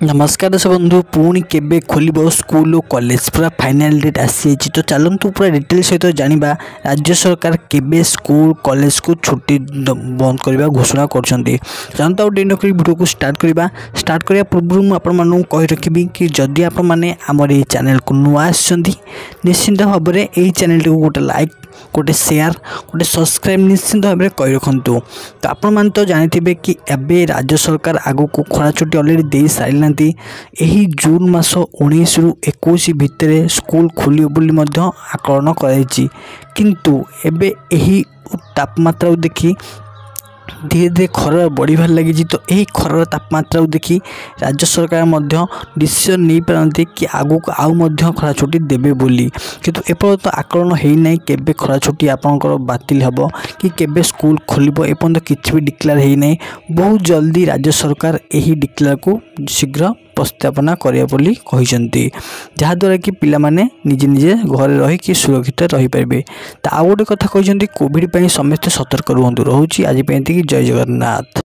नमस्कार दर्शक बंधु पुणी केबे खोल स्कूल और कॉलेज पूरा फाइनल डेट आसी तो चलतु पूरा डिटेल सहित जाना राज्य सरकार केबे स्कूल कॉलेज को छुट्टी बंद करने घोषणा करते वीडियो को स्टार्ट करने पूर्व मुझे कही रखी कि जदि आपने आमर ये चैनल को नुआ निश्चिंत भाव में यही चैनल को गोटे लाइक गोटे शेयर गोटे सब्सक्राइब निश्चिंत भाव में कही रखु। तो आपण तो जानते कि एबे राज्य सरकार आगो को खरा छुट्टी अलरेडी दे सारी यही जून मास 19 रु 21 भितर स्कूल खोल आकलन किंतु एबे यही तापमात्रा देखी धीरे धीरे खरा बढ़िबार लगी। तो यही खरार तापमात्रा देखी राज्य सरकार डिसीजन नहीं पारती कि आगू को आउ खरा छुट्टी देवे बोली किंतु एपर्यंत आकलन होना केबे खरा छुट्टी आपंकर बातिल हम कि केबे स्कूल खोल एपर्यंत किसी भी डिक्लेयर होना। बहुत जल्दी राज्य सरकार यही डिक्लेयर को शीघ्र प्रस्तावना करिया बोली कहिसेंती जहाद्वारा कि पिला माने निजे निजे घरे रही कि सुरक्षित रही पारिबे। तो आ गोटे कथा कहिसेंती कोविड पई समस्त सतर्क रुहंतु। रहूची आज जय जगन्नाथ।